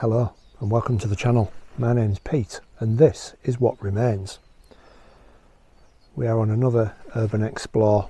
Hello and welcome to the channel. My name's Pete and this is What Remains. We are on another urban explore.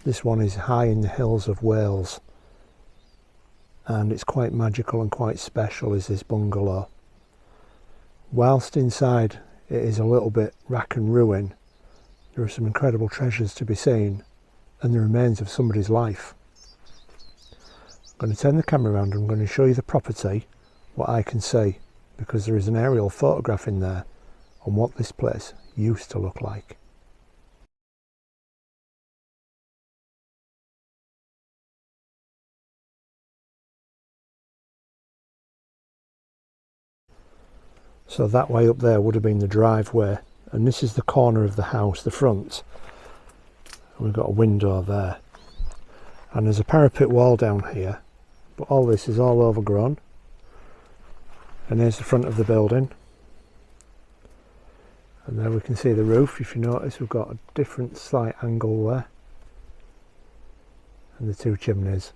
This one is high in the hills of Wales and it's quite magical and quite special, is this bungalow. Whilst inside it is a little bit rack and ruin, there are some incredible treasures to be seen and the remains of somebody's life. I'm going to turn the camera around and I'm going to show you the property, what I can see, because there is an aerial photograph in there on what this place used to look like. So that way up there would have been the driveway, and this is the corner of the house, the front. And we've got a window there, and there's a parapet wall down here, but all this is all overgrown. And here's the front of the building, and there we can see the roof. If you notice, we've got a different slight angle there, and the two chimneys.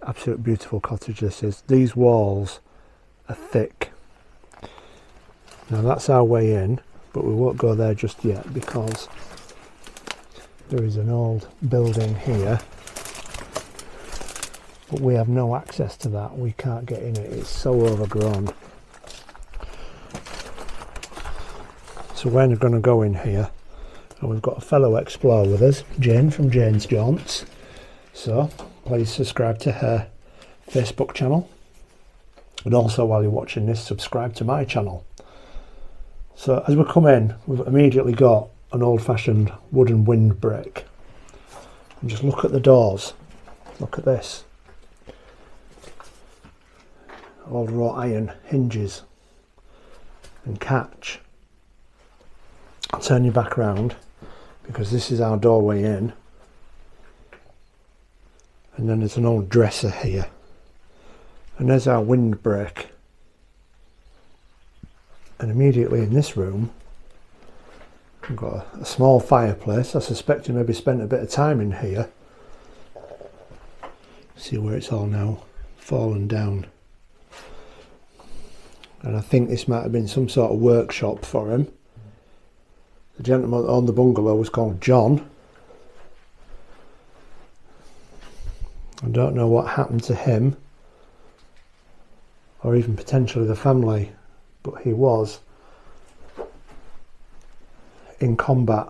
Absolute beautiful cottage this is. These walls are thick. Now that's our way in, but we won't go there just yet because there is an old building here, but we have no access to that. We can't get in it, it's so overgrown. So we're going to go in here, and we've got a fellow explorer with us, Jane from Jane's Jaunts. So please subscribe to her Facebook channel, and also while you're watching this, subscribe to my channel. So as we come in, we've immediately got an old-fashioned wooden windbreak, and just look at the doors. Look at this, old wrought iron hinges and catch. I'll turn you back round because this is our doorway in, and then there's an old dresser here, and there's our windbreak. And immediately in this room we've got a small fireplace. I suspect you maybe spent a bit of time in here. See where it's all now fallen down, and I think this might have been some sort of workshop for him. The gentleman on the bungalow was called John. I don't know what happened to him, or even potentially the family, but he was in combat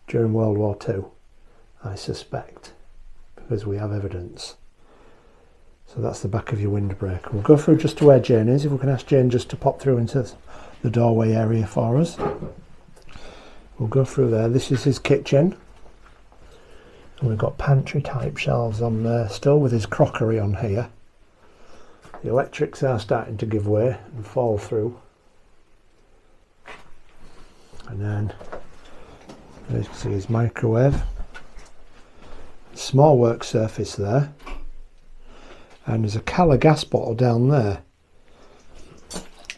during World War II, I suspect, because we have evidence. So that's the back of your windbreak. We'll go through just to where Jane is. If we can ask Jane just to pop through into the doorway area for us. We'll go through there. This is his kitchen. And we've got pantry type shelves on there still with his crockery on here. The electrics are starting to give way and fall through. And then as you can see, his microwave. Small work surface there. And there's a Cala gas bottle down there,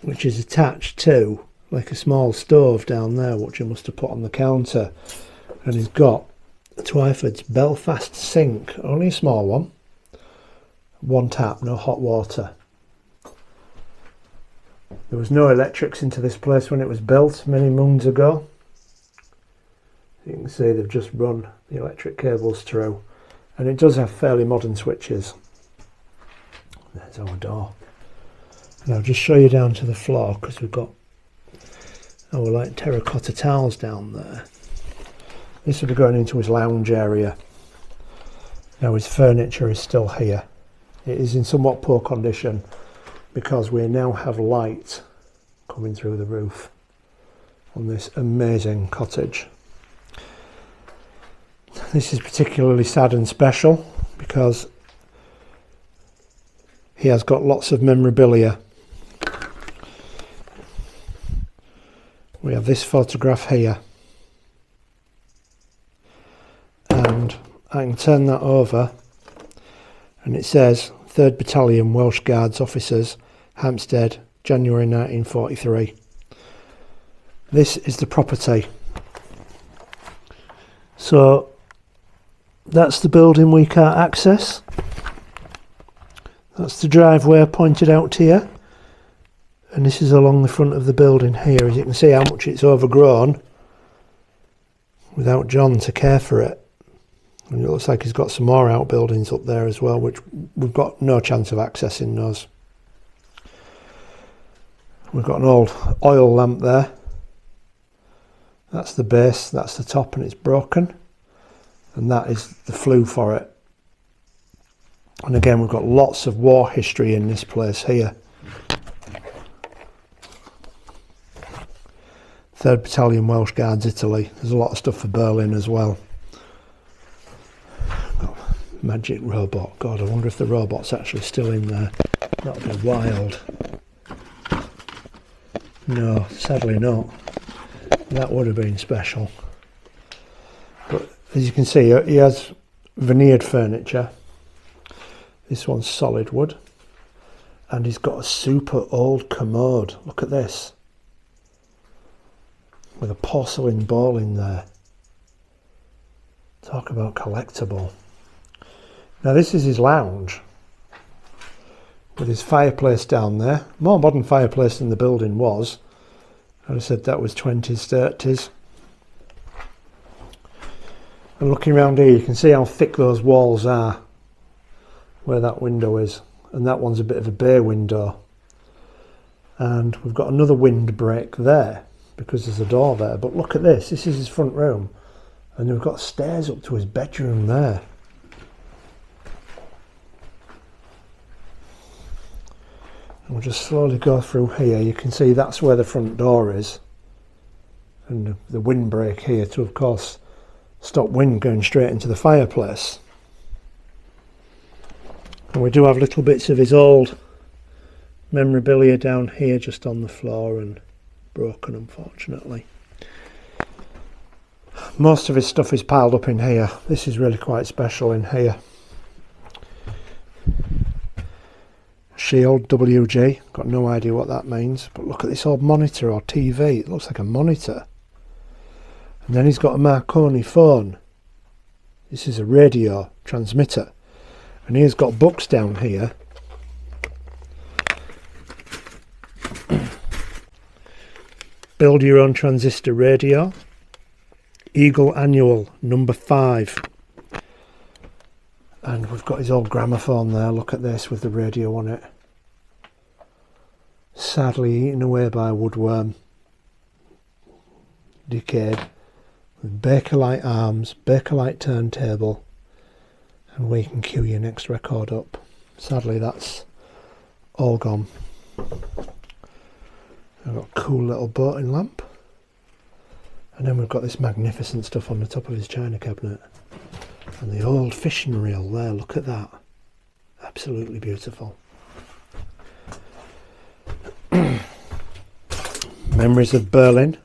which is attached to like a small stove down there, which he must have put on the counter. And he's got a Twyford's Belfast sink, only a small one. One tap, no hot water. There was no electrics into this place when it was built many moons ago. You can see they've just run the electric cables through, and it does have fairly modern switches. There's our door, and I'll just show you down to the floor because we've got our like terracotta tiles down there. This will be going into his lounge area. Now his furniture is still here. It is in somewhat poor condition because we now have light coming through the roof on this amazing cottage. This is particularly sad and special because he has got lots of memorabilia. We have this photograph here, and I can turn that over and it says 3rd Battalion Welsh Guards Officers, Hampstead, January 1943. This is the property. So that's the building we can't access. That's the driveway pointed out here, and this is along the front of the building here. As you can see how much it's overgrown without John to care for it. And it looks like he's got some more outbuildings up there as well, which we've got no chance of accessing those. We've got an old oil lamp there. That's the base, that's the top, and it's broken. And that is the flue for it. And again, we've got lots of war history in this place here. 3rd Battalion Welsh Guards, Italy. There's a lot of stuff for Berlin as well. Got magic robot. God, I wonder if the robot's actually still in there. That would be wild. No, sadly not. That would have been special. But as you can see, he has veneered furniture. This one's solid wood, and he's got a super old commode. Look at this, with a porcelain bowl in there. Talk about collectible. Now this is his lounge, with his fireplace down there. More modern fireplace than the building was. I said that was 20s, 30s. And looking around here, you can see how thick those walls are, where that window is, and that one's a bit of a bay window, and we've got another windbreak there because there's a door there. But look at this, this is his front room, and we've got stairs up to his bedroom there. And we'll just slowly go through here. You can see that's where the front door is, and the windbreak here to, of course, stop wind going straight into the fireplace. And we do have little bits of his old memorabilia down here just on the floor and broken, unfortunately. Most of his stuff is piled up in here. This is really quite special in here. Shield WG, got no idea what that means, but look at this old monitor or TV. It looks like a monitor. And then he's got a Marconi phone. This is a radio transmitter. And he's got books down here. Build Your Own Transistor Radio. Eagle Annual, number 5. And we've got his old gramophone there. Look at this with the radio on it. Sadly eaten away by a woodworm. Decayed. With Bakelite arms, Bakelite turntable. And we can cue your next record up. Sadly, that's all gone. I've got a cool little boating lamp. And then we've got this magnificent stuff on the top of his china cabinet. And the old fishing reel there, look at that. Absolutely beautiful. Memories of Berlin.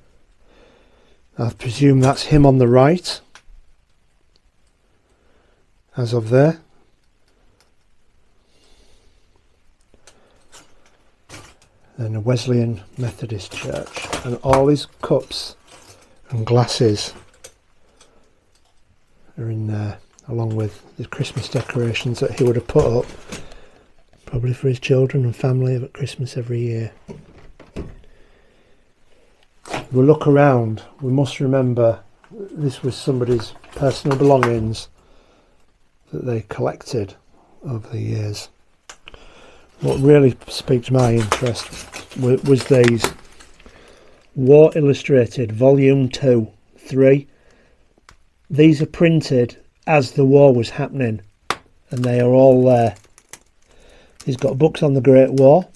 I presume that's him on the right. As of there. Then a Wesleyan Methodist church, and all his cups and glasses are in there, along with the Christmas decorations that he would have put up probably for his children and family at Christmas every year. We look around, we must remember this was somebody's personal belongings that they collected over the years. What really piqued my interest was these War Illustrated Volume 2, 3. These are printed as the war was happening, and they are all there. He's got books on the Great War.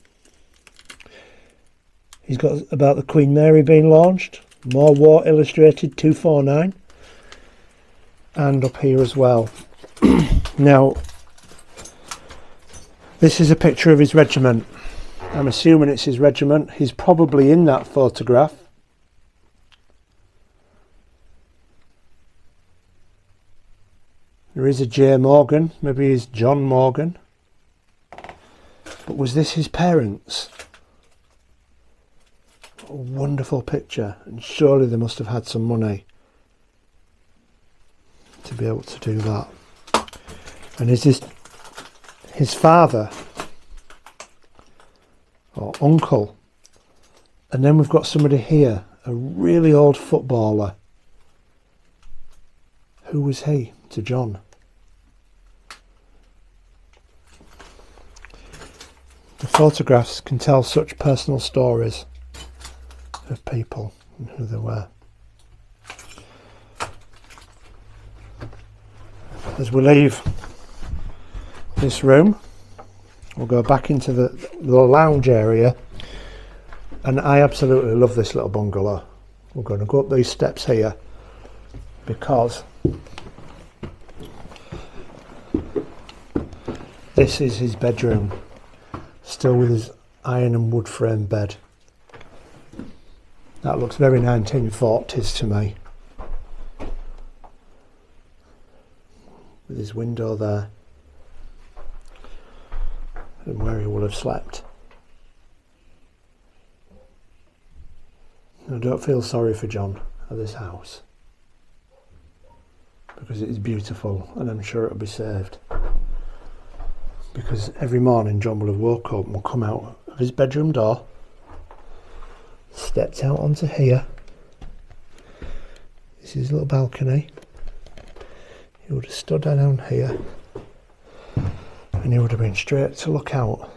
He's got about the Queen Mary being launched. More War Illustrated 249. And up here as well. Now, this is a picture of his regiment. I'm assuming it's his regiment. He's probably in that photograph. There is a J. Morgan. Maybe he's John Morgan. But was this his parents? What a wonderful picture. And surely they must have had some money to be able to do that. And is this his father? or uncle. And then we've got somebody here, a really old footballer. Who was he to John? The photographs can tell such personal stories of people and who they were. As we leave this room, we'll go back into the lounge area, and I absolutely love this little bungalow. We're going to go up these steps here because this is his bedroom, still with his iron and wood frame bed. That looks very 1940s to me, with his window there and where he will have slept. I don't feel sorry for John at this house, because it is beautiful and I'm sure it'll be saved. Because every morning John will have woke up and will come out of his bedroom door, stepped out onto here. This is his little balcony. He would have stood down here and he would have been straight to look out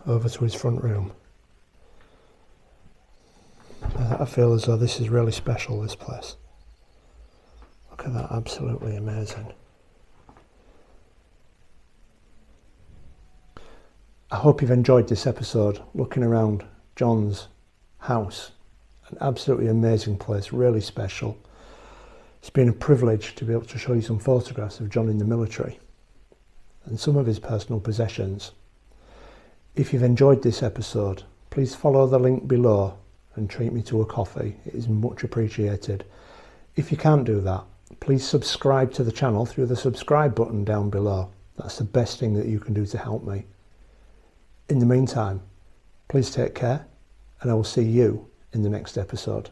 over to his front room. I feel as though this is really special, this place. Look at that, absolutely amazing. I hope you've enjoyed this episode, looking around John's house. An absolutely amazing place, really special. It's been a privilege to be able to show you some photographs of John in the military and some of his personal possessions. If you've enjoyed this episode, please follow the link below and treat me to a coffee. It is much appreciated. If you can't do that, please subscribe to the channel through the subscribe button down below. That's the best thing that you can do to help me. In the meantime, please take care, and I will see you in the next episode.